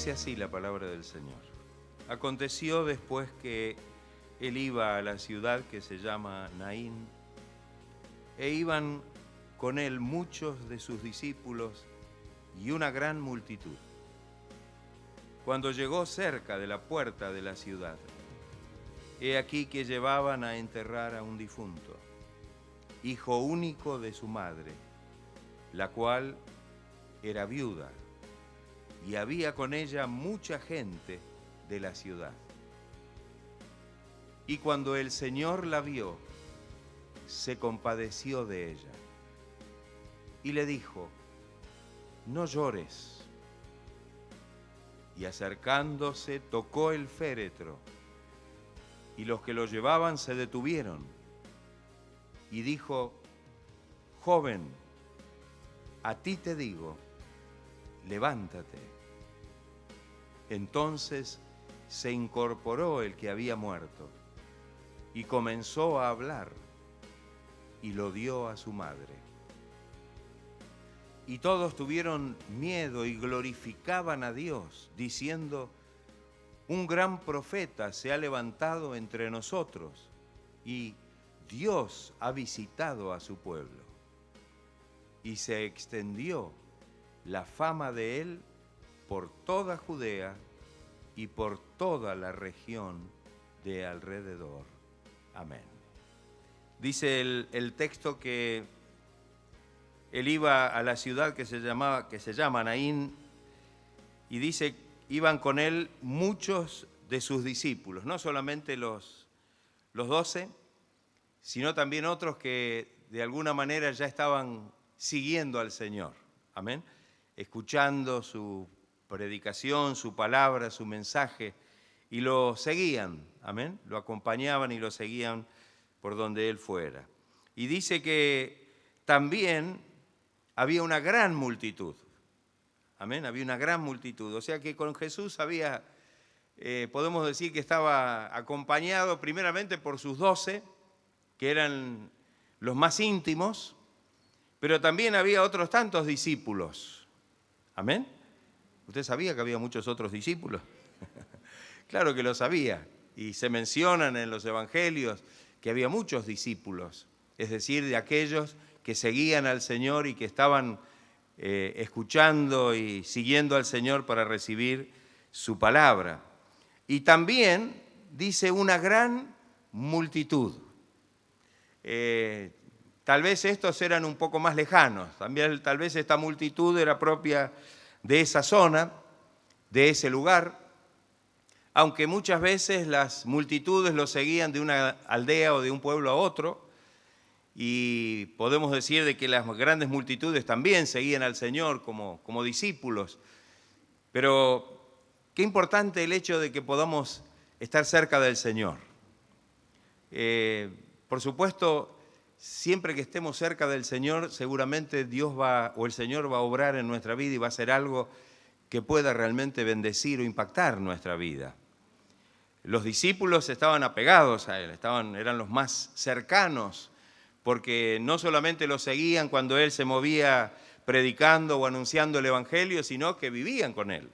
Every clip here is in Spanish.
Dice así la palabra del Señor. Aconteció después que él iba a la ciudad que se llama Naín, e iban con él muchos de sus discípulos y una gran multitud. Cuando llegó cerca de la puerta de la ciudad, he aquí que llevaban a enterrar a un difunto, hijo único de su madre, la cual era viuda, y había con ella mucha gente de la ciudad. Y cuando el Señor la vio, se compadeció de ella y le dijo: no llores. Y acercándose tocó el féretro, y los que lo llevaban se detuvieron. Y dijo: joven, a ti te digo, levántate. Entonces se incorporó el que había muerto y comenzó a hablar, y lo dio a su madre. Y todos tuvieron miedo y glorificaban a Dios, diciendo: un gran profeta se ha levantado entre nosotros, y Dios ha visitado a su pueblo. Y se extendió la fama de él por toda Judea y por toda la región de alrededor. Amén. Dice el texto que él iba a la ciudad que se llama Naín, y dice: iban con él muchos de sus discípulos, no solamente los 12, sino también otros que de alguna manera ya estaban siguiendo al Señor. Amén. Escuchando su predicación, su palabra, su mensaje, y lo seguían. Amén. Lo acompañaban y lo seguían por donde él fuera. Y dice que también había una gran multitud. Amén, había una gran multitud. O sea que con Jesús había, podemos decir que estaba acompañado primeramente por sus 12, que eran los más íntimos, pero también había otros tantos discípulos. Amén. ¿Usted sabía que había muchos otros discípulos? Claro que lo sabía. Y se mencionan en los evangelios que había muchos discípulos, es decir, de aquellos que seguían al Señor y que estaban escuchando y siguiendo al Señor para recibir su palabra. Y también dice una gran multitud. Tal vez estos eran un poco más lejanos, también tal vez esta multitud era propia de esa zona, de ese lugar, aunque muchas veces las multitudes los seguían de una aldea o de un pueblo a otro. Y podemos decir de que las grandes multitudes también seguían al Señor como discípulos. Pero qué importante el hecho de que podamos estar cerca del Señor. Por supuesto, siempre que estemos cerca del Señor, seguramente el Señor va a obrar en nuestra vida y va a hacer algo que pueda realmente bendecir o impactar nuestra vida. Los discípulos estaban apegados a Él, eran los más cercanos, porque no solamente lo seguían cuando Él se movía predicando o anunciando el Evangelio, sino que vivían con Él.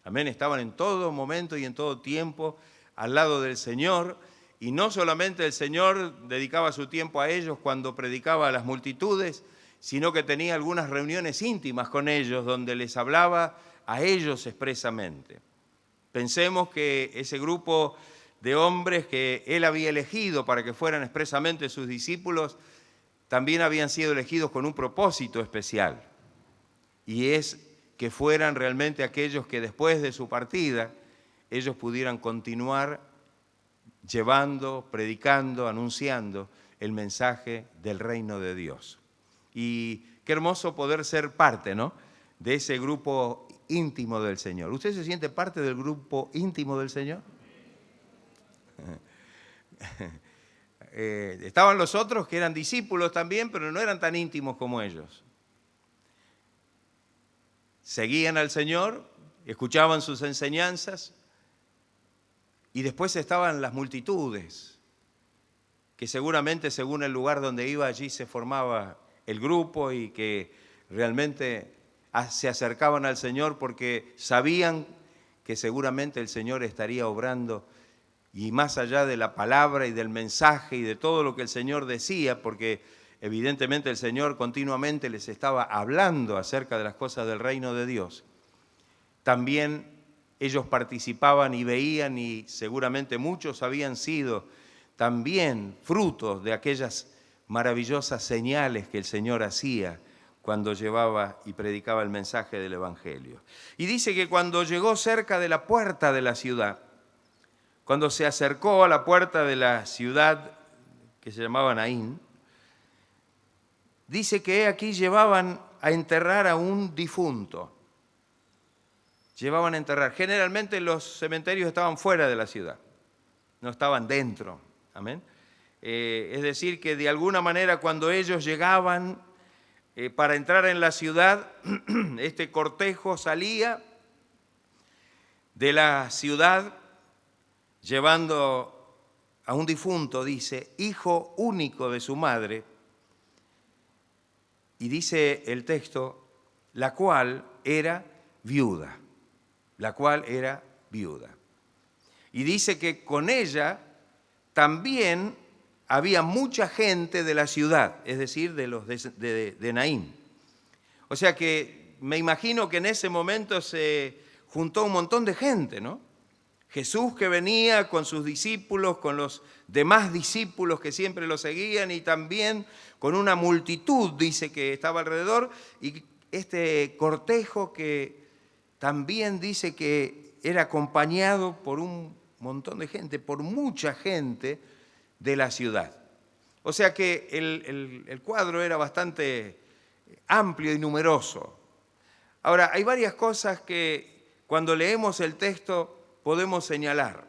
Amén, estaban en todo momento y en todo tiempo al lado del Señor, y no solamente el Señor dedicaba su tiempo a ellos cuando predicaba a las multitudes, sino que tenía algunas reuniones íntimas con ellos, donde les hablaba a ellos expresamente. Pensemos que ese grupo de hombres que Él había elegido para que fueran expresamente sus discípulos, también habían sido elegidos con un propósito especial, y es que fueran realmente aquellos que después de su partida, ellos pudieran continuar llevando, predicando, anunciando el mensaje del reino de Dios. Y qué hermoso poder ser parte, ¿no?, de ese grupo íntimo del Señor. ¿Usted se siente parte del grupo íntimo del Señor? Estaban los otros que eran discípulos también, pero no eran tan íntimos como ellos. Seguían al Señor, escuchaban sus enseñanzas, y después estaban las multitudes, que seguramente según el lugar donde iba, allí se formaba el grupo, y que realmente se acercaban al Señor porque sabían que seguramente el Señor estaría obrando, y más allá de la palabra y del mensaje y de todo lo que el Señor decía, porque evidentemente el Señor continuamente les estaba hablando acerca de las cosas del reino de Dios, también ellos participaban y veían, y seguramente muchos habían sido también frutos de aquellas maravillosas señales que el Señor hacía cuando llevaba y predicaba el mensaje del Evangelio. Y dice que cuando llegó cerca de la puerta de la ciudad, cuando se acercó a la puerta de la ciudad que se llamaba Naín, dice que aquí llevaban a enterrar a un difunto. Llevaban a enterrar. Generalmente los cementerios estaban fuera de la ciudad, no estaban dentro. Amén. Es decir, que de alguna manera cuando ellos llegaban para entrar en la ciudad, este cortejo salía de la ciudad llevando a un difunto, dice, hijo único de su madre, y dice el texto, la cual era viuda, la cual era viuda. Y dice que con ella también había mucha gente de la ciudad, es decir, de los de Naín. O sea que me imagino que en ese momento se juntó un montón de gente, ¿no? Jesús que venía con sus discípulos, con los demás discípulos que siempre lo seguían, y también con una multitud, dice, que estaba alrededor, y este cortejo que también dice que era acompañado por un montón de gente, por mucha gente de la ciudad. O sea que el cuadro era bastante amplio y numeroso. Ahora, hay varias cosas que cuando leemos el texto podemos señalar.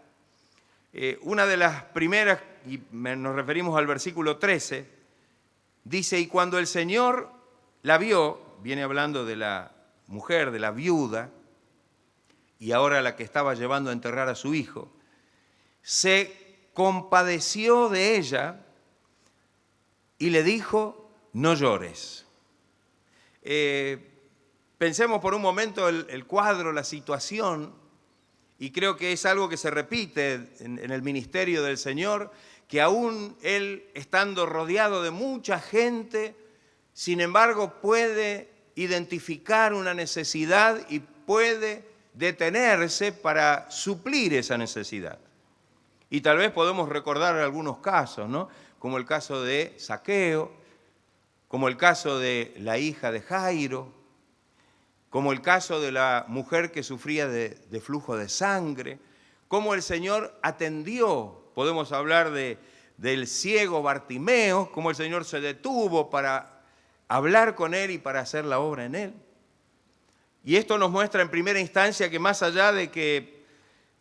Una de las primeras, y nos referimos al versículo 13, dice, y cuando el Señor la vio, viene hablando de la mujer, de la viuda, y ahora la que estaba llevando a enterrar a su hijo, se compadeció de ella y le dijo, no llores. Pensemos por un momento el cuadro, la situación, y creo que es algo que se repite en el ministerio del Señor, que aún Él, estando rodeado de mucha gente, sin embargo puede identificar una necesidad y puede detenerse para suplir esa necesidad. Y tal vez podemos recordar algunos casos, ¿no? Como el caso de Zaqueo, como el caso de la hija de Jairo, como el caso de la mujer que sufría de flujo de sangre, como el Señor atendió, podemos hablar del ciego Bartimeo, como el Señor se detuvo para hablar con él y para hacer la obra en él. Y esto nos muestra en primera instancia que más allá de que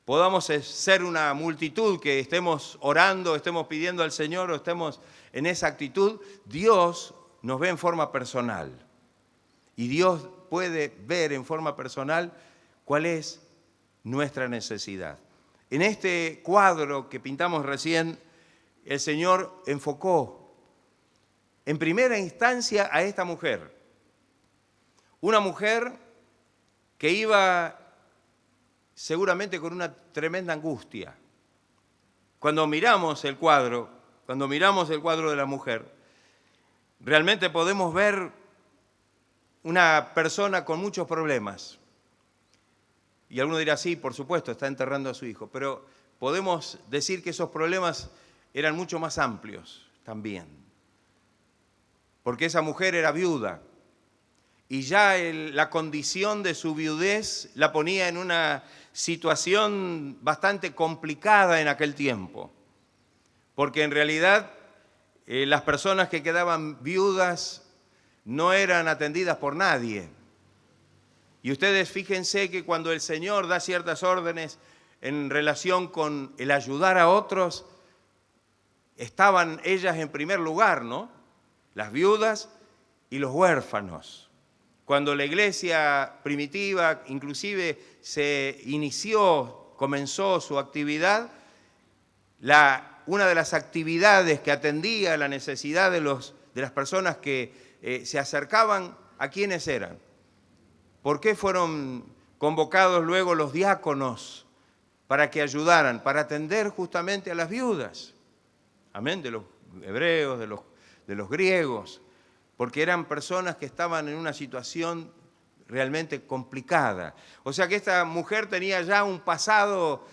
podamos ser una multitud, que estemos orando, estemos pidiendo al Señor o estemos en esa actitud, Dios nos ve en forma personal. Y Dios puede ver en forma personal cuál es nuestra necesidad. En este cuadro que pintamos recién, el Señor enfocó en primera instancia a esta mujer. Una mujer que iba seguramente con una tremenda angustia. Cuando miramos el cuadro de la mujer, realmente podemos ver una persona con muchos problemas. Y alguno dirá, sí, por supuesto, está enterrando a su hijo, pero podemos decir que esos problemas eran mucho más amplios también. Porque esa mujer era viuda y ya la condición de su viudez la ponía en una situación bastante complicada en aquel tiempo. Porque en realidad las personas que quedaban viudas no eran atendidas por nadie. Y ustedes fíjense que cuando el Señor da ciertas órdenes en relación con el ayudar a otros, estaban ellas en primer lugar, ¿no? Las viudas y los huérfanos. Cuando la iglesia primitiva inclusive comenzó su actividad, una de las actividades que atendía la necesidad de las personas que se acercaban, ¿a quiénes eran? ¿Por qué fueron convocados luego los diáconos para que ayudaran, para atender justamente a las viudas. Amén, de los hebreos, de los griegos, porque eran personas que estaban en una situación realmente complicada. O sea que esta mujer tenía ya un pasado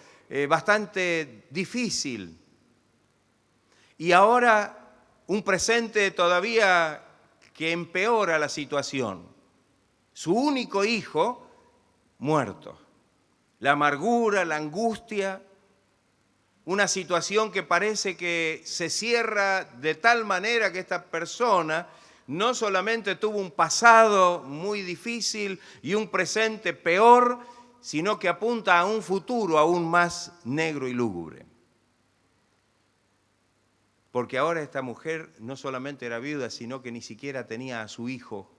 bastante difícil y ahora un presente todavía que empeora la situación. Su único hijo muerto. La amargura, la angustia, una situación que parece que se cierra de tal manera que esta persona no solamente tuvo un pasado muy difícil y un presente peor, sino que apunta a un futuro aún más negro y lúgubre. Porque ahora esta mujer no solamente era viuda, sino que ni siquiera tenía a su hijo.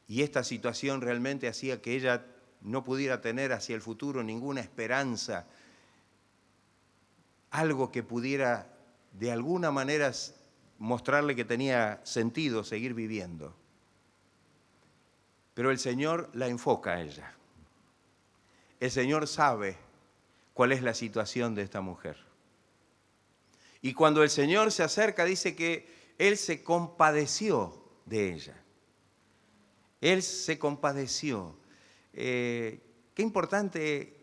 Y esta situación realmente hacía que ella no pudiera tener hacia el futuro ninguna esperanza, algo que pudiera de alguna manera mostrarle que tenía sentido seguir viviendo. Pero el Señor la enfoca a ella. El Señor sabe cuál es la situación de esta mujer. Y cuando el Señor se acerca, dice que Él se compadeció de ella. Él se compadeció. Qué importante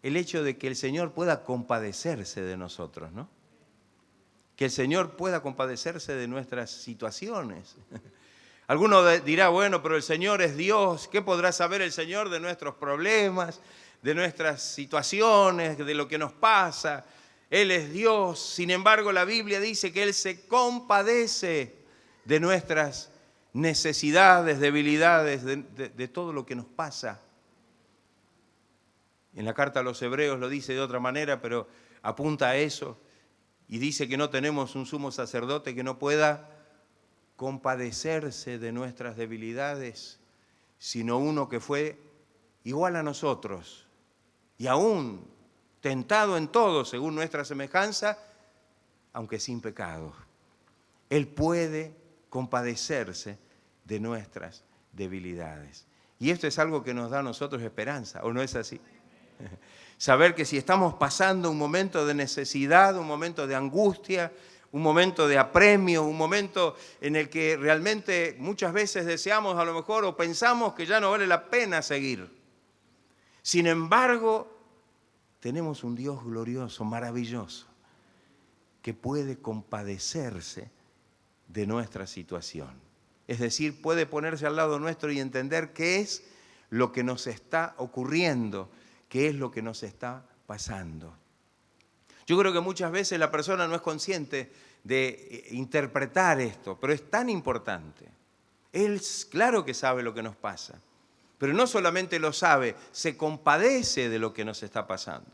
el hecho de que el Señor pueda compadecerse de nosotros, ¿no? Que el Señor pueda compadecerse de nuestras situaciones. Alguno dirá, bueno, pero el Señor es Dios, ¿qué podrá saber el Señor de nuestros problemas, de nuestras situaciones, de lo que nos pasa? Él es Dios, sin embargo la Biblia dice que Él se compadece de nuestras necesidades, debilidades, de todo lo que nos pasa. En la carta a los Hebreos lo dice de otra manera, pero apunta a eso. Y dice que no tenemos un sumo sacerdote que no pueda compadecerse de nuestras debilidades, sino uno que fue igual a nosotros y aún tentado en todo según nuestra semejanza, aunque sin pecado. Él puede compadecerse de nuestras debilidades. Y esto es algo que nos da a nosotros esperanza, ¿o no es así? Saber que si estamos pasando un momento de necesidad, un momento de angustia, un momento de apremio, un momento en el que realmente muchas veces deseamos a lo mejor o pensamos que ya no vale la pena seguir. Sin embargo, tenemos un Dios glorioso, maravilloso, que puede compadecerse de nuestra situación. Es decir, puede ponerse al lado nuestro y entender qué es lo que nos está ocurriendo, qué es lo que nos está pasando. Yo creo que muchas veces la persona no es consciente de interpretar esto, pero es tan importante. Él claro que sabe lo que nos pasa, pero no solamente lo sabe, se compadece de lo que nos está pasando.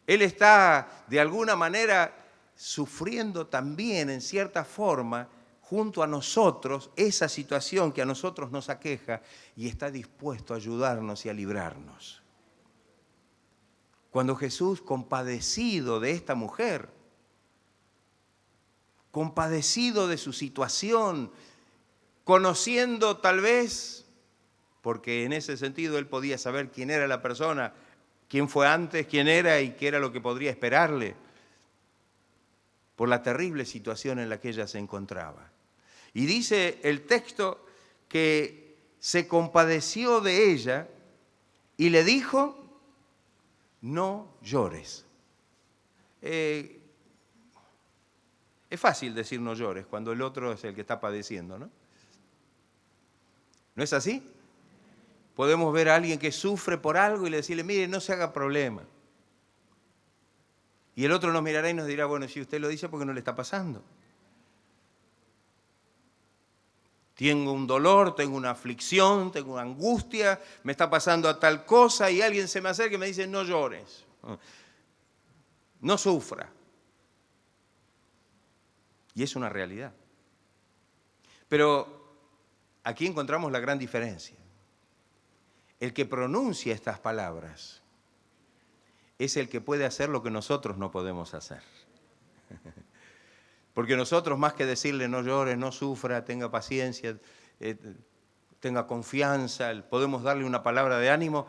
Él está de alguna manera sufriendo también en cierta forma junto a nosotros esa situación que a nosotros nos aqueja y está dispuesto a ayudarnos y a librarnos. Cuando Jesús, compadecido de esta mujer, compadecido de su situación, conociendo tal vez, porque en ese sentido él podía saber quién era la persona, quién fue antes, quién era y qué era lo que podría esperarle, por la terrible situación en la que ella se encontraba. Y dice el texto que se compadeció de ella y le dijo: no llores. Es fácil decir no llores cuando el otro es el que está padeciendo, ¿no? ¿No es así? Podemos ver a alguien que sufre por algo y le decirle, mire, no se haga problema. Y el otro nos mirará y nos dirá, bueno, si usted lo dice, porque no le está pasando. Tengo un dolor, tengo una aflicción, tengo una angustia, me está pasando a tal cosa y alguien se me acerca y me dice, no llores, no sufra. Y es una realidad. Pero aquí encontramos la gran diferencia. El que pronuncia estas palabras es el que puede hacer lo que nosotros no podemos hacer. Porque nosotros, más que decirle no llores, no sufra, tenga paciencia, tenga confianza, podemos darle una palabra de ánimo,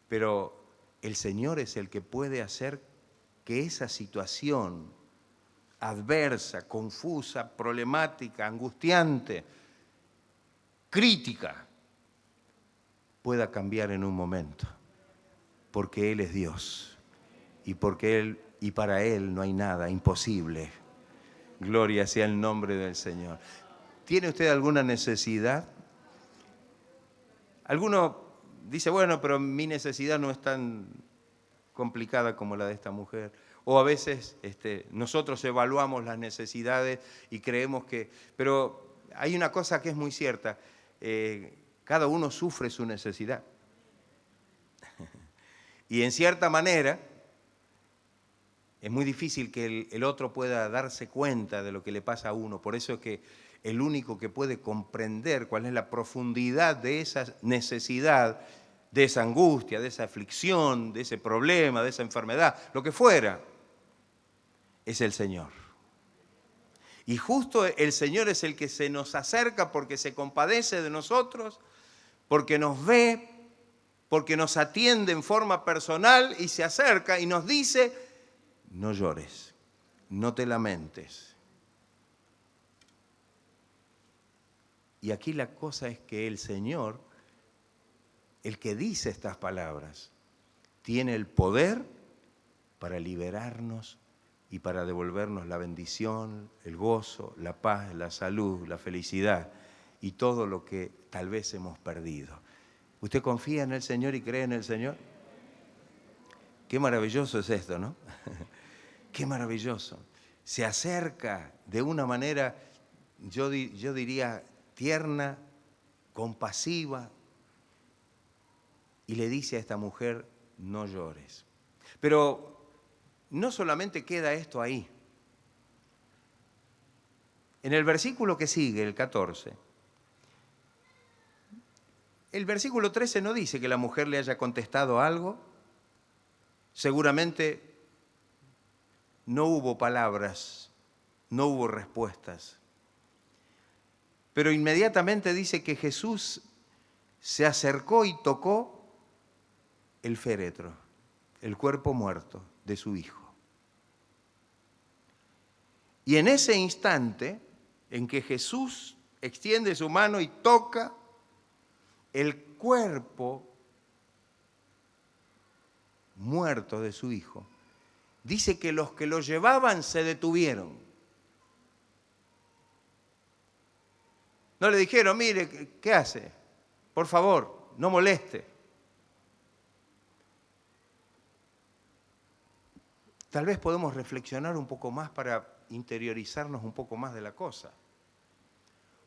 pero el Señor es el que puede hacer que esa situación adversa, confusa, problemática, angustiante, crítica, pueda cambiar en un momento, porque Él es Dios y para Él no hay nada imposible. Gloria sea el nombre del Señor. ¿Tiene usted alguna necesidad? Alguno dice, bueno, pero mi necesidad no es tan complicada como la de esta mujer. O a veces nosotros evaluamos las necesidades y creemos que... Pero hay una cosa que es muy cierta, cada uno sufre su necesidad. Y en cierta manera es muy difícil que el otro pueda darse cuenta de lo que le pasa a uno. Por eso es que el único que puede comprender cuál es la profundidad de esa necesidad, de esa angustia, de esa aflicción, de ese problema, de esa enfermedad, lo que fuera, es el Señor. Y justo el Señor es el que se nos acerca porque se compadece de nosotros, porque nos ve, porque nos atiende en forma personal y se acerca y nos dice, no llores, no te lamentes. Y aquí la cosa es que el Señor, el que dice estas palabras, tiene el poder para liberarnos y para devolvernos la bendición, el gozo, la paz, la salud, la felicidad y todo lo que tal vez hemos perdido. ¿Usted confía en el Señor y cree en el Señor? Qué maravilloso es esto, ¿no? Qué maravilloso. Se acerca de una manera, yo diría, tierna, compasiva, y le dice a esta mujer, no llores. Pero no solamente queda esto ahí. En el versículo que sigue, el 14, el versículo 13 no dice que la mujer le haya contestado algo. Seguramente no hubo palabras, no hubo respuestas. Pero inmediatamente dice que Jesús se acercó y tocó el féretro, el cuerpo muerto de su hijo. Y en ese instante en que Jesús extiende su mano y toca el cuerpo muerto de su hijo, dice que los que lo llevaban se detuvieron. No le dijeron, mire, ¿qué hace? Por favor, no moleste. Tal vez podemos reflexionar un poco más para interiorizarnos un poco más de la cosa.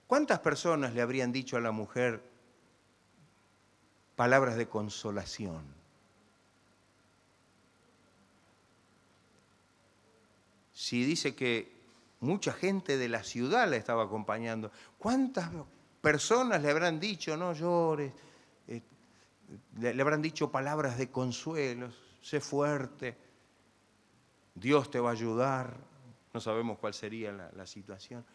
¿Cuántas personas le habrían dicho a la mujer palabras de consolación? Si dice que mucha gente de la ciudad la estaba acompañando, ¿cuántas personas le habrán dicho, no llores? Le habrán dicho palabras de consuelo, sé fuerte, Dios te va a ayudar. No sabemos cuál sería la situación.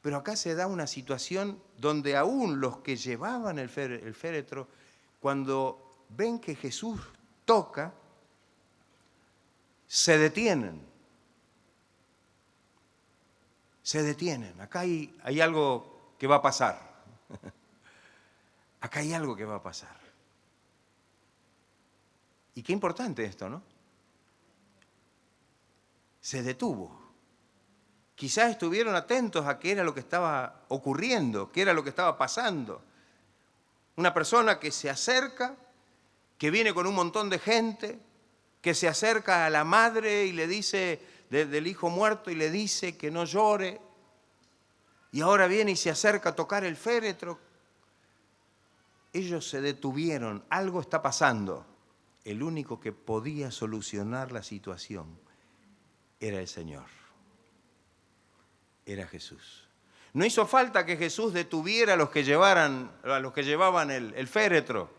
Pero acá se da una situación donde aún los que llevaban el féretro, cuando ven que Jesús toca, se detienen. Se detienen. Acá hay algo que va a pasar. Acá hay algo que va a pasar. Y qué importante esto, ¿no? Se detuvo. Quizás estuvieron atentos a qué era lo que estaba ocurriendo, qué era lo que estaba pasando. Una persona que se acerca, que viene con un montón de gente, que se acerca a la madre y le dice del hijo muerto y le dice que no llore. Y ahora viene y se acerca a tocar el féretro. Ellos se detuvieron, algo está pasando. El único que podía solucionar la situación era el Señor. Era Jesús. No hizo falta que Jesús detuviera a los que llevaban el féretro.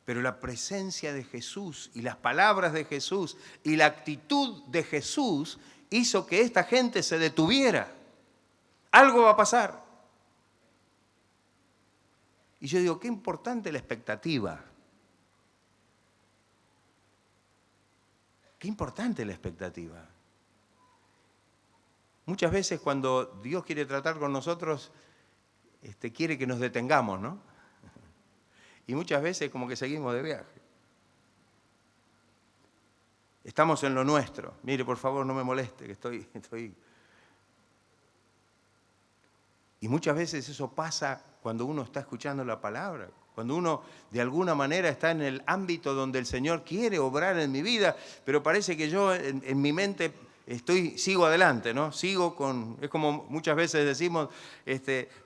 Pero la presencia de Jesús y las palabras de Jesús y la actitud de Jesús hizo que esta gente se detuviera. Algo va a pasar. Y yo digo, qué importante la expectativa. Qué importante la expectativa. Muchas veces cuando Dios quiere tratar con nosotros, quiere que nos detengamos, ¿no? Y muchas veces como que seguimos de viaje. Estamos en lo nuestro. Mire, por favor, no me moleste, que estoy... Y muchas veces eso pasa cuando uno está escuchando la palabra, cuando uno de alguna manera está en el ámbito donde el Señor quiere obrar en mi vida, pero parece que yo en mi mente sigo adelante, ¿no? Es como muchas veces decimos,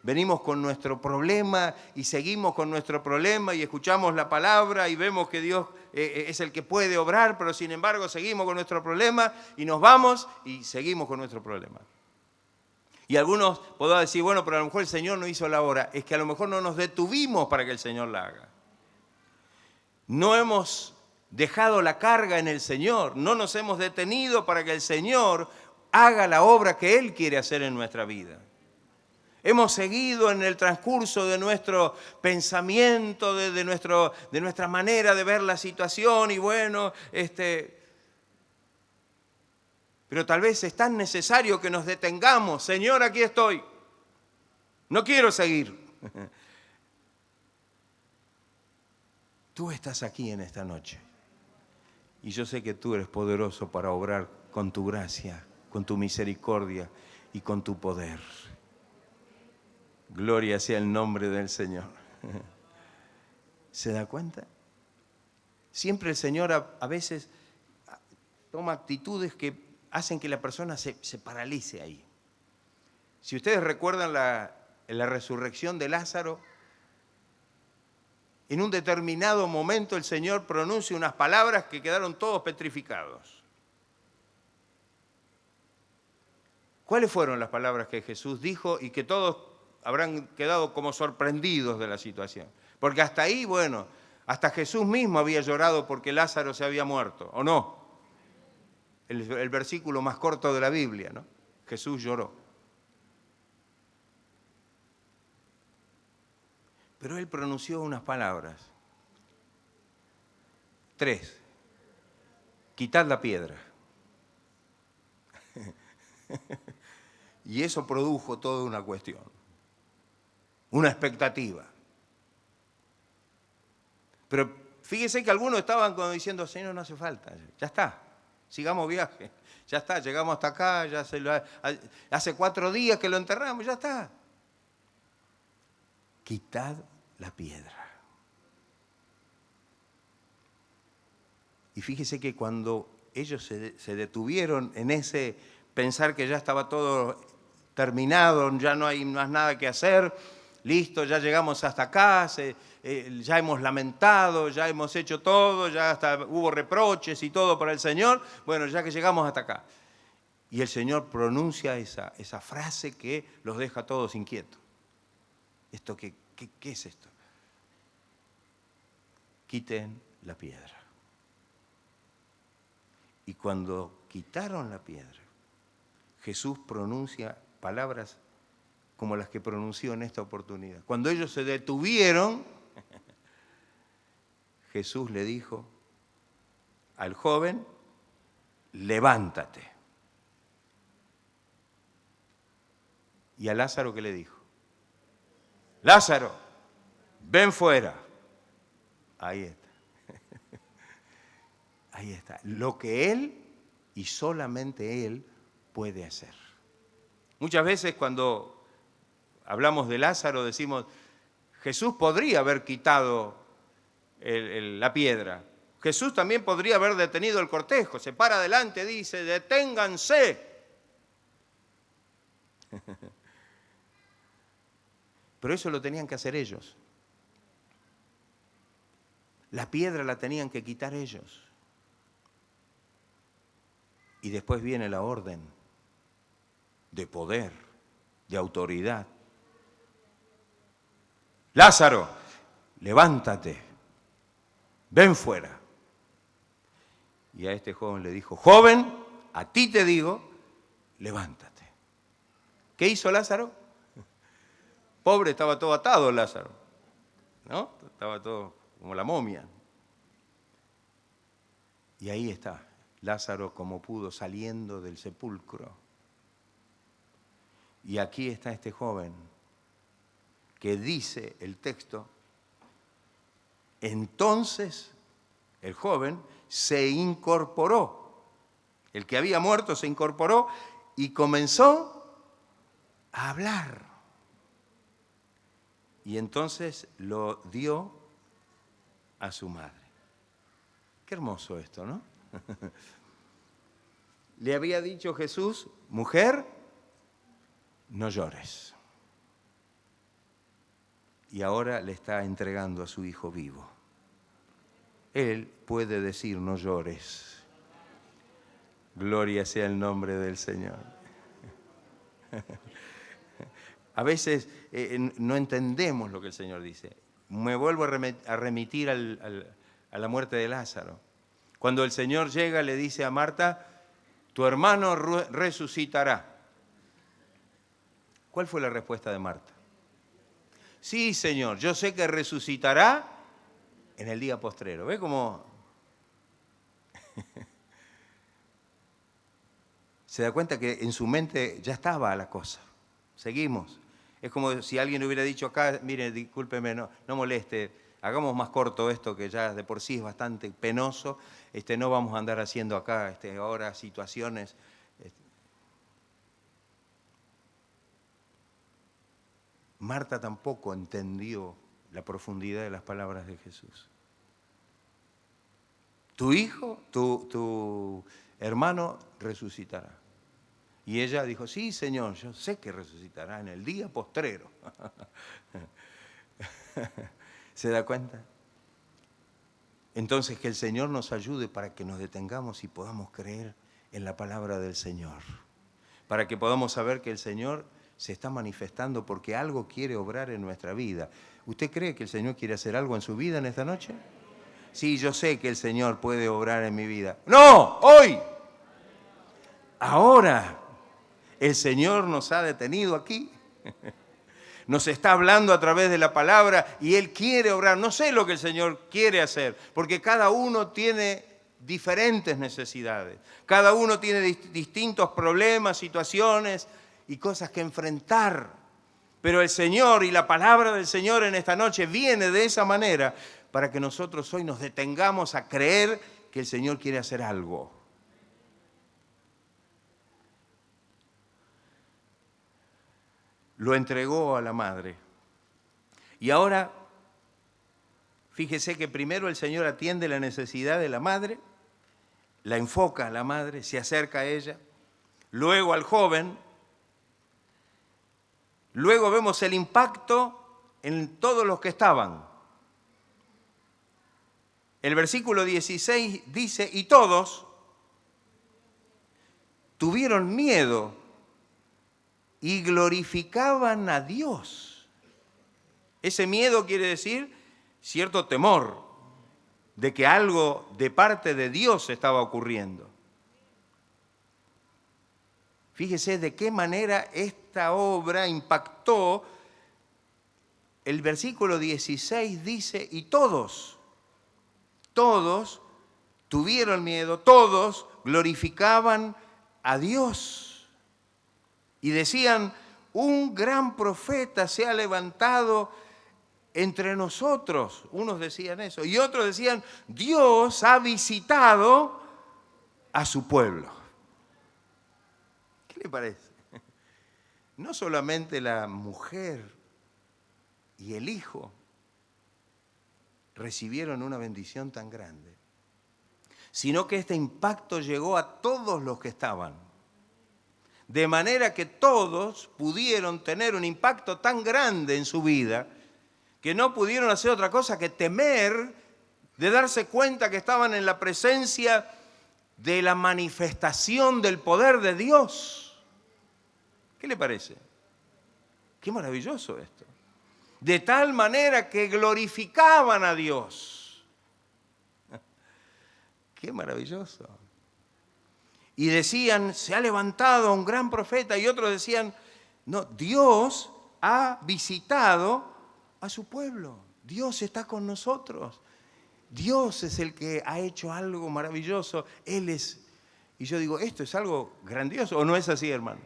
venimos con nuestro problema y seguimos con nuestro problema y escuchamos la palabra y vemos que Dios es el que puede obrar, pero sin embargo seguimos con nuestro problema y nos vamos y seguimos con nuestro problema. Y algunos podrán decir, bueno, pero a lo mejor el Señor no hizo la obra. Es que a lo mejor no nos detuvimos para que el Señor la haga. No hemos dejado la carga en el Señor. No nos hemos detenido para que el Señor haga la obra que Él quiere hacer en nuestra vida. Hemos seguido en el transcurso de nuestro pensamiento, de nuestra manera de ver la situación y bueno, pero tal vez es tan necesario que nos detengamos. Señor, aquí estoy. No quiero seguir. Tú estás aquí en esta noche. Y yo sé que tú eres poderoso para obrar con tu gracia, con tu misericordia y con tu poder. Gloria sea el nombre del Señor. ¿Se da cuenta? Siempre el Señor a veces toma actitudes que hacen que la persona se paralice ahí. Si ustedes recuerdan la resurrección de Lázaro, en un determinado momento el Señor pronuncia unas palabras que quedaron todos petrificados. ¿Cuáles fueron las palabras que Jesús dijo y que todos habrán quedado como sorprendidos de la situación? Porque hasta ahí, bueno, hasta Jesús mismo había llorado porque Lázaro se había muerto, ¿o no? El versículo más corto de la Biblia, ¿no? Jesús lloró. Pero Él pronunció unas palabras. 3. Quitad la piedra. Y eso produjo toda una cuestión. Una expectativa. Pero fíjese que algunos estaban como diciendo, Señor, no hace falta, ya está. Sigamos viaje, ya está, llegamos hasta acá, hace 4 días que lo enterramos, ya está. Quitad la piedra. Y fíjese que cuando ellos se detuvieron en ese pensar que ya estaba todo terminado, ya no hay más nada que hacer, listo, ya llegamos hasta acá, ya hemos lamentado, ya hemos hecho todo, ya hasta hubo reproches y todo para el Señor, bueno, ya que llegamos hasta acá. Y el Señor pronuncia esa frase que los deja a todos inquietos. ¿Qué es esto? Quiten la piedra. Y cuando quitaron la piedra, Jesús pronuncia palabras como las que pronunció en esta oportunidad. Cuando ellos se detuvieron, Jesús le dijo al joven, levántate. ¿Y a Lázaro qué le dijo? Lázaro, ven fuera. Ahí está. Ahí está. Lo que Él y solamente Él puede hacer. Muchas veces cuando hablamos de Lázaro decimos, Jesús podría haber quitado la piedra. Jesús también podría haber detenido el cortejo. Se para adelante, dice, deténganse. Pero eso lo tenían que hacer ellos. La piedra la tenían que quitar ellos. Y después viene la orden de poder, de autoridad. Lázaro, levántate. ven fuera. Y a este joven le dijo, joven, a ti te digo, levántate. ¿Qué hizo Lázaro? Pobre, estaba todo atado Lázaro, ¿no? Estaba todo como la momia. Y ahí está, Lázaro como pudo saliendo del sepulcro. Y aquí está este joven que dice el texto, entonces el joven se incorporó. El que había muerto se incorporó y comenzó a hablar. Y entonces lo dio a su madre. Qué hermoso esto, ¿no? Le había dicho Jesús, mujer, no llores. Y ahora le está entregando a su hijo vivo. Él puede decir, no llores. Gloria sea el nombre del Señor. A veces no entendemos lo que el Señor dice. Me vuelvo a remitir a la muerte de Lázaro. Cuando el Señor llega, le dice a Marta, tu hermano resucitará. ¿Cuál fue la respuesta de Marta? Sí, Señor, yo sé que resucitará en el día postrero. ¿Ve cómo se da cuenta que en su mente ya estaba la cosa? Seguimos. Es como si alguien hubiera dicho acá, mire, discúlpeme, no moleste, hagamos más corto esto que ya de por sí es bastante penoso, no vamos a andar haciendo acá ahora situaciones. Marta tampoco entendió la profundidad de las palabras de Jesús. Tu hijo, tu hermano resucitará. Y ella dijo, sí, Señor, yo sé que resucitará en el día postrero. ¿Se da cuenta? Entonces que el Señor nos ayude para que nos detengamos y podamos creer en la palabra del Señor. Para que podamos saber que el Señor se está manifestando porque algo quiere obrar en nuestra vida. ¿Usted cree que el Señor quiere hacer algo en su vida en esta noche? Sí, yo sé que el Señor puede obrar en mi vida. ¡No! ¡Hoy! Ahora. El Señor nos ha detenido aquí. Nos está hablando a través de la palabra y Él quiere obrar. No sé lo que el Señor quiere hacer, porque cada uno tiene diferentes necesidades. Cada uno tiene distintos problemas, situaciones y cosas que enfrentar. Pero el Señor y la palabra del Señor en esta noche viene de esa manera para que nosotros hoy nos detengamos a creer que el Señor quiere hacer algo. Lo entregó a la madre. Y ahora, fíjese que primero el Señor atiende la necesidad de la madre, la enfoca a la madre, se acerca a ella, luego al joven, luego vemos el impacto en todos los que estaban. El versículo 16 dice, y todos tuvieron miedo y glorificaban a Dios. Ese miedo quiere decir cierto temor de que algo de parte de Dios estaba ocurriendo. Fíjese de qué manera esta obra impactó. El versículo 16 dice, y todos tuvieron miedo, todos glorificaban a Dios. Y decían, un gran profeta se ha levantado entre nosotros. Unos decían eso. Y otros decían, Dios ha visitado a su pueblo. ¿Qué le parece? No solamente la mujer y el hijo recibieron una bendición tan grande, sino que este impacto llegó a todos los que estaban. De manera que todos pudieron tener un impacto tan grande en su vida que no pudieron hacer otra cosa que temer de darse cuenta que estaban en la presencia de la manifestación del poder de Dios. ¿Qué le parece? Qué maravilloso esto. De tal manera que glorificaban a Dios. Qué maravilloso. Y decían, se ha levantado un gran profeta, y otros decían, no, Dios ha visitado a su pueblo. Dios está con nosotros. Dios es el que ha hecho algo maravilloso. Él es. Y yo digo, ¿esto es algo grandioso o no es así, hermano?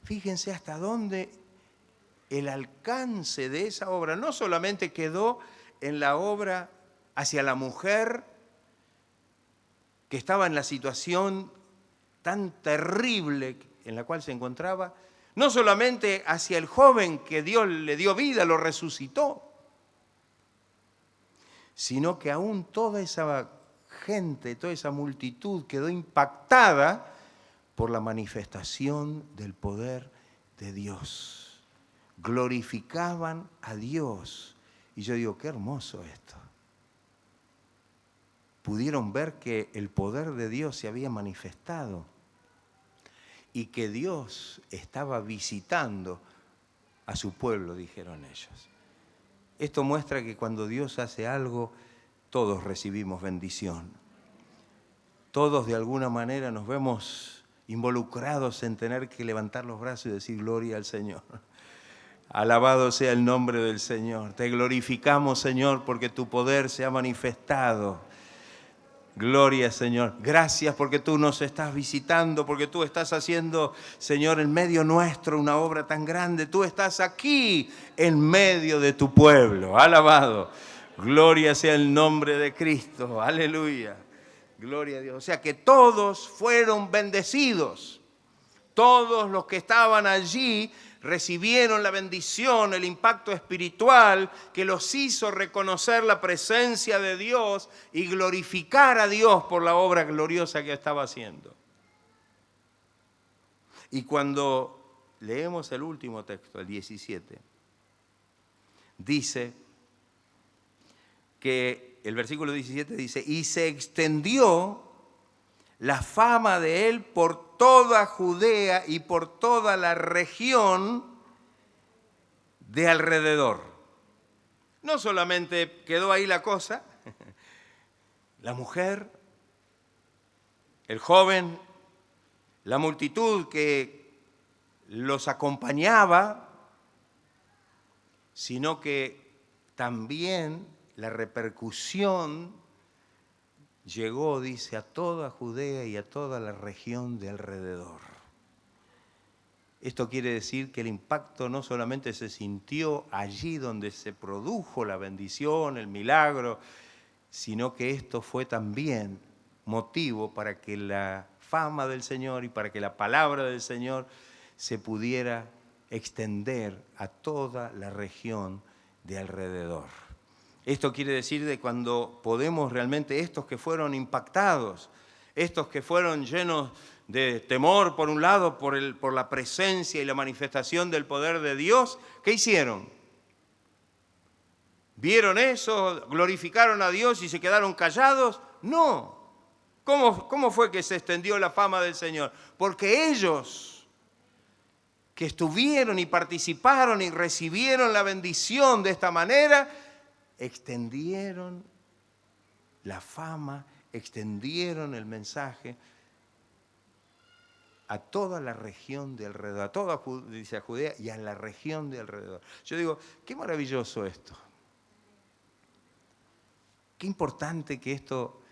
Fíjense hasta dónde el alcance de esa obra no solamente quedó en la obra hacia la mujer que estaba en la situación tan terrible en la cual se encontraba, no solamente hacia el joven que Dios le dio vida, lo resucitó, sino que aún toda esa gente, toda esa multitud quedó impactada por la manifestación del poder de Dios. Glorificaban a Dios. Y yo digo, qué hermoso esto. Pudieron ver que el poder de Dios se había manifestado y que Dios estaba visitando a su pueblo, dijeron ellos. Esto muestra que cuando Dios hace algo, todos recibimos bendición. Todos de alguna manera nos vemos involucrados en tener que levantar los brazos y decir gloria al Señor. Alabado sea el nombre del Señor. Te glorificamos, Señor, porque tu poder se ha manifestado. Gloria, Señor. Gracias porque tú nos estás visitando, porque tú estás haciendo, Señor, en medio nuestro una obra tan grande. Tú estás aquí en medio de tu pueblo. Alabado. Gloria sea el nombre de Cristo. Aleluya. Gloria a Dios. O sea que todos fueron bendecidos. Todos los que estaban allí recibieron la bendición, el impacto espiritual que los hizo reconocer la presencia de Dios y glorificar a Dios por la obra gloriosa que estaba haciendo. Y cuando leemos el último texto, el 17, dice que el versículo 17 dice, y se extendió la fama de él por toda Judea y por toda la región de alrededor. No solamente quedó ahí la cosa, la mujer, el joven, la multitud que los acompañaba, sino que también la repercusión llegó, dice, a toda Judea y a toda la región de alrededor. Esto quiere decir que el impacto no solamente se sintió allí donde se produjo la bendición, el milagro, sino que esto fue también motivo para que la fama del Señor y para que la palabra del Señor se pudiera extender a toda la región de alrededor. Esto quiere decir de cuando podemos realmente, estos que fueron impactados, estos que fueron llenos de temor por un lado, por la presencia y la manifestación del poder de Dios, ¿qué hicieron? ¿Vieron eso? ¿Glorificaron a Dios y se quedaron callados? No. ¿Cómo fue que se extendió la fama del Señor? Porque ellos que estuvieron y participaron y recibieron la bendición de esta manera, extendieron la fama, extendieron el mensaje a toda la región de alrededor, a toda Judea y a la región de alrededor. Yo digo, qué maravilloso esto. Qué importante que esto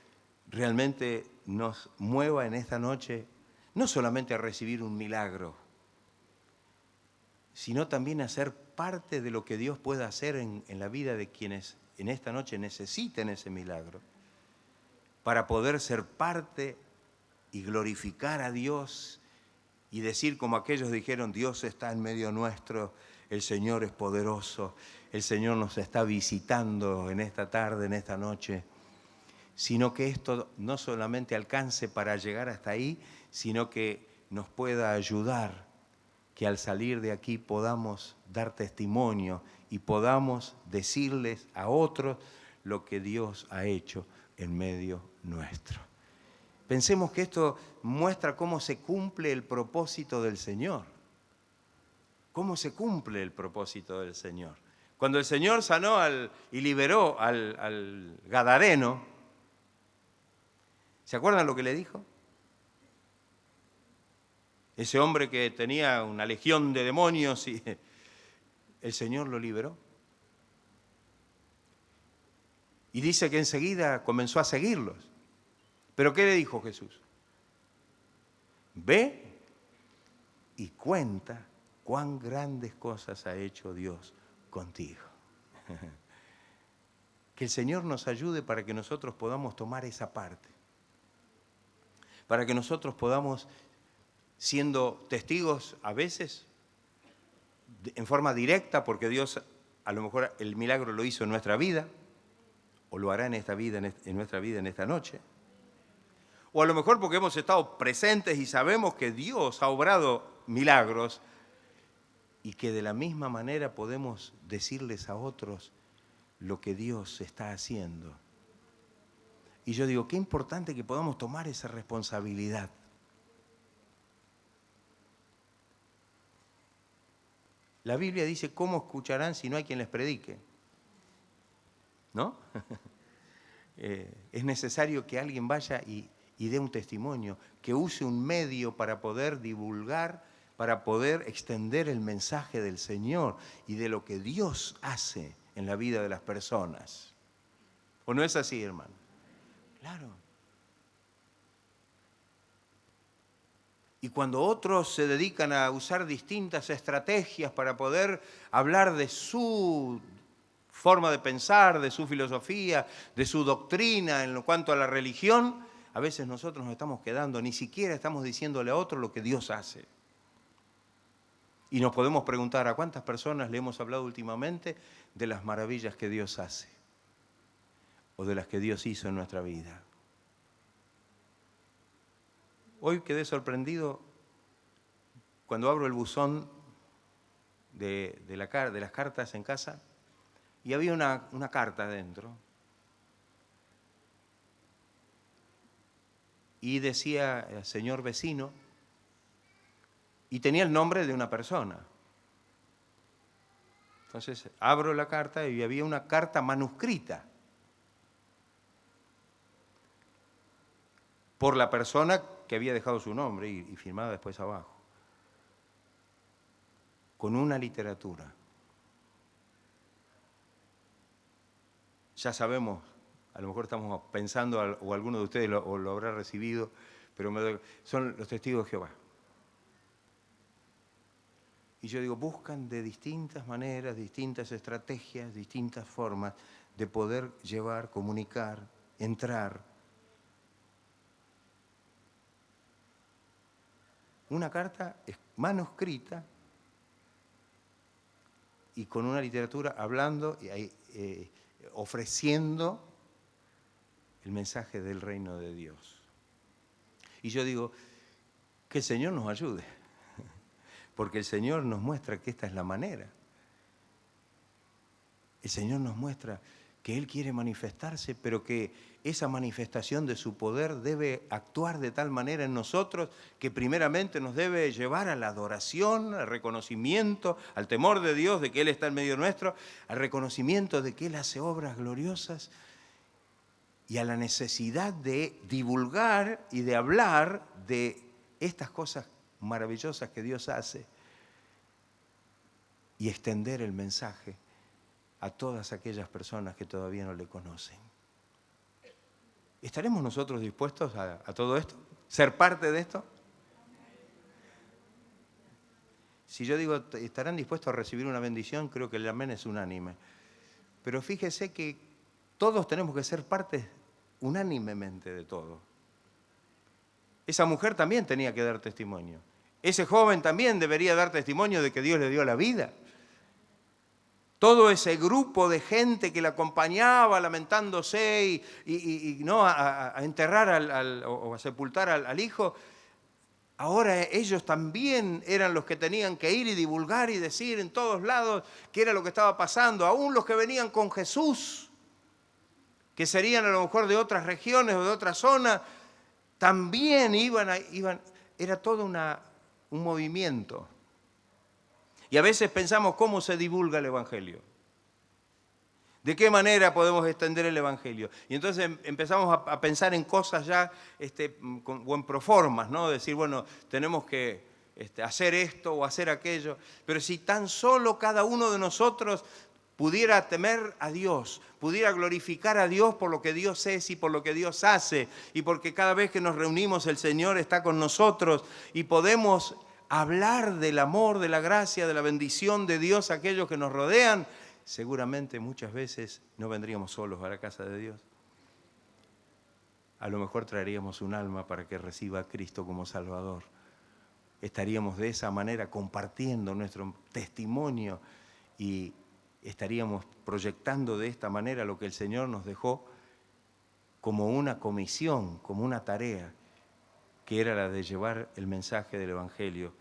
realmente nos mueva en esta noche, no solamente a recibir un milagro, sino también a ser parte de lo que Dios pueda hacer en la vida de quienes en esta noche necesiten ese milagro, para poder ser parte y glorificar a Dios y decir como aquellos dijeron, Dios está en medio nuestro, el Señor es poderoso, el Señor nos está visitando en esta tarde, en esta noche, sino que esto no solamente alcance para llegar hasta ahí, sino que nos pueda ayudar, que al salir de aquí podamos dar testimonio y podamos decirles a otros lo que Dios ha hecho en medio nuestro. Pensemos que esto muestra cómo se cumple el propósito del Señor. ¿Cómo se cumple el propósito del Señor? Cuando el Señor sanó y liberó al Gadareno, ¿Se acuerdan lo que le dijo? Ese hombre que tenía una legión de demonios y el Señor lo liberó. Y dice que enseguida comenzó a seguirlos. ¿Pero qué le dijo Jesús? Ve y cuenta cuán grandes cosas ha hecho Dios contigo. Que el Señor nos ayude para que nosotros podamos tomar esa parte. Para que nosotros podamos, siendo testigos a veces, en forma directa, porque Dios a lo mejor el milagro lo hizo en nuestra vida, o lo hará en esta vida, en nuestra vida en esta noche. O a lo mejor porque hemos estado presentes y sabemos que Dios ha obrado milagros y que de la misma manera podemos decirles a otros lo que Dios está haciendo. Y yo digo, qué importante que podamos tomar esa responsabilidad. La Biblia dice, ¿cómo escucharán si no hay quien les predique? ¿No? Es necesario que alguien vaya y dé un testimonio, que use un medio para poder divulgar, para poder extender el mensaje del Señor y de lo que Dios hace en la vida de las personas. ¿O no es así, hermano? Claro. Y cuando otros se dedican a usar distintas estrategias para poder hablar de su forma de pensar, de su filosofía, de su doctrina en cuanto a la religión, a veces nosotros nos estamos quedando, ni siquiera estamos diciéndole a otro lo que Dios hace. Y nos podemos preguntar, ¿a cuántas personas le hemos hablado últimamente de las maravillas que Dios hace? O de las que Dios hizo en nuestra vida. Hoy quedé sorprendido cuando abro el buzón de las cartas en casa y había una carta adentro. Y decía, señor vecino, y tenía el nombre de una persona. Entonces abro la carta y había una carta manuscrita por la persona que había dejado su nombre y firmada después abajo, con una literatura. Ya sabemos, a lo mejor estamos pensando, o alguno de ustedes lo habrá recibido, pero son los testigos de Jehová. Y yo digo, buscan de distintas maneras, distintas estrategias, distintas formas de poder llevar, comunicar, entrar. Una carta manuscrita y con una literatura hablando y ofreciendo el mensaje del reino de Dios. Y yo digo, que el Señor nos ayude, porque el Señor nos muestra que esta es la manera. El Señor nos muestra que Él quiere manifestarse, pero que esa manifestación de su poder debe actuar de tal manera en nosotros que primeramente nos debe llevar a la adoración, al reconocimiento, al temor de Dios de que Él está en medio nuestro, al reconocimiento de que Él hace obras gloriosas y a la necesidad de divulgar y de hablar de estas cosas maravillosas que Dios hace y extender el mensaje a todas aquellas personas que todavía no le conocen. ¿Estaremos nosotros dispuestos a todo esto? ¿Ser parte de esto? Si yo digo, ¿estarán dispuestos a recibir una bendición? Creo que el amén es unánime. Pero fíjese que todos tenemos que ser parte unánimemente de todo. Esa mujer también tenía que dar testimonio. Ese joven también debería dar testimonio de que Dios le dio la vida. Todo ese grupo de gente que la acompañaba lamentándose y no a enterrar o a sepultar al hijo, ahora ellos también eran los que tenían que ir y divulgar y decir en todos lados qué era lo que estaba pasando. Aún los que venían con Jesús, que serían a lo mejor de otras regiones o de otras zonas, también iban, era todo un movimiento. Y a veces pensamos cómo se divulga el Evangelio. ¿De qué manera podemos extender el Evangelio? Y entonces empezamos a pensar en cosas ya o en proformas, ¿no? Decir, bueno, tenemos que hacer esto o hacer aquello. Pero si tan solo cada uno de nosotros pudiera temer a Dios, pudiera glorificar a Dios por lo que Dios es y por lo que Dios hace, y porque cada vez que nos reunimos el Señor está con nosotros y podemos hablar del amor, de la gracia, de la bendición de Dios a aquellos que nos rodean, seguramente muchas veces no vendríamos solos a la casa de Dios. A lo mejor traeríamos un alma para que reciba a Cristo como Salvador. Estaríamos de esa manera compartiendo nuestro testimonio y estaríamos proyectando de esta manera lo que el Señor nos dejó como una comisión, como una tarea, que era la de llevar el mensaje del Evangelio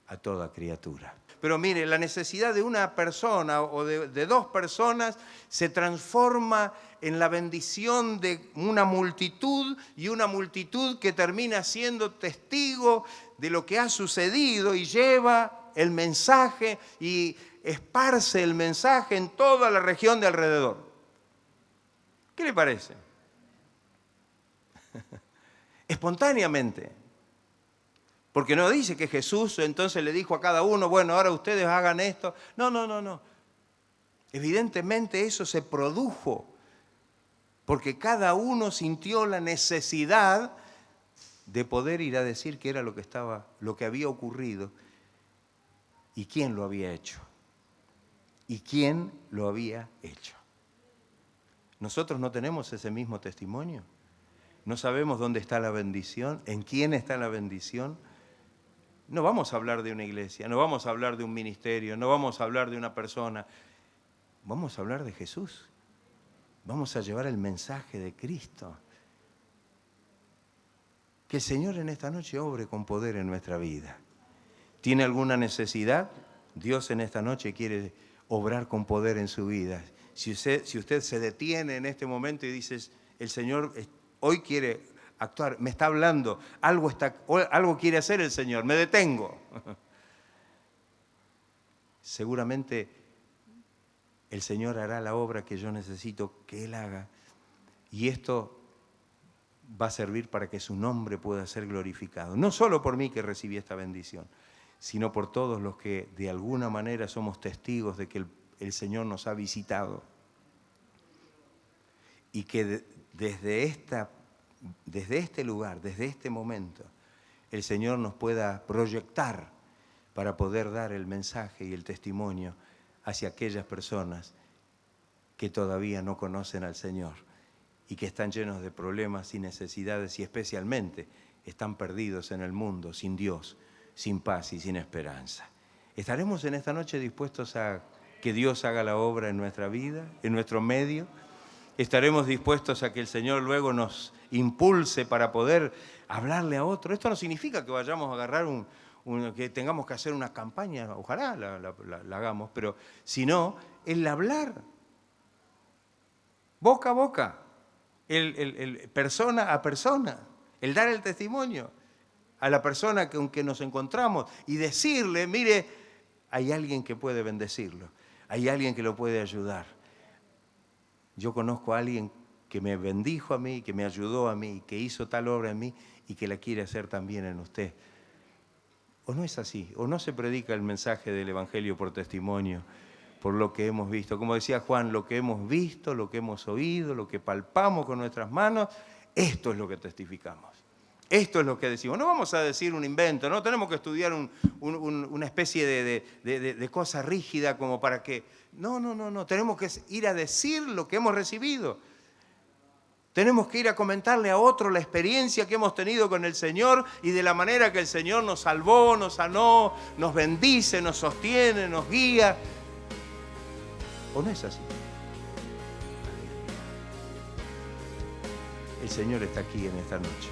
a toda criatura. Pero mire, la necesidad de una persona o de dos personas se transforma en la bendición de una multitud, y una multitud que termina siendo testigo de lo que ha sucedido y lleva el mensaje y esparce el mensaje en toda la región de alrededor. ¿Qué le parece? Espontáneamente. Porque no dice que Jesús entonces le dijo a cada uno, bueno, ahora ustedes hagan esto. No. Evidentemente eso se produjo porque cada uno sintió la necesidad de poder ir a decir qué era lo que había ocurrido y quién lo había hecho. ¿Y quién lo había hecho? ¿Nosotros no tenemos ese mismo testimonio? ¿No sabemos dónde está la bendición? ¿En quién está la bendición? No vamos a hablar de una iglesia, no vamos a hablar de un ministerio, no vamos a hablar de una persona. Vamos a hablar de Jesús. Vamos a llevar el mensaje de Cristo. Que el Señor en esta noche obre con poder en nuestra vida. ¿Tiene alguna necesidad? Dios en esta noche quiere obrar con poder en su vida. Si usted se detiene en este momento y dice, el Señor hoy quiere actuar, me está hablando, algo quiere hacer el Señor, me detengo. Seguramente el Señor hará la obra que yo necesito que Él haga, y esto va a servir para que su nombre pueda ser glorificado. No solo por mí que recibí esta bendición, sino por todos los que de alguna manera somos testigos de que el Señor nos ha visitado y que desde este lugar, desde este momento, el Señor nos pueda proyectar para poder dar el mensaje y el testimonio hacia aquellas personas que todavía no conocen al Señor y que están llenos de problemas y necesidades, y especialmente están perdidos en el mundo, sin Dios, sin paz y sin esperanza. ¿Estaremos en esta noche dispuestos a que Dios haga la obra en nuestra vida, en nuestro medio? ¿Estaremos dispuestos a que el Señor luego nos impulse para poder hablarle a otro? Esto no significa que vayamos a agarrar que tengamos que hacer una campaña, ojalá la hagamos, pero si no, el hablar, boca a boca, el persona a persona, el dar el testimonio a la persona con que nos encontramos y decirle, mire, hay alguien que puede bendecirlo, hay alguien que lo puede ayudar. Yo conozco a alguien que me bendijo a mí, que me ayudó a mí, que hizo tal obra en mí y que la quiere hacer también en usted. ¿O no es así? ¿O no se predica el mensaje del Evangelio por testimonio, por lo que hemos visto? Como decía Juan, lo que hemos visto, lo que hemos oído, lo que palpamos con nuestras manos, esto es lo que testificamos. Esto es lo que decimos. No vamos a decir un invento, no tenemos que estudiar una especie de cosa rígida como para que... No. Tenemos que ir a decir lo que hemos recibido. Tenemos que ir a comentarle a otro la experiencia que hemos tenido con el Señor y de la manera que el Señor nos salvó, nos sanó, nos bendice, nos sostiene, nos guía. ¿O no es así? El Señor está aquí en esta noche.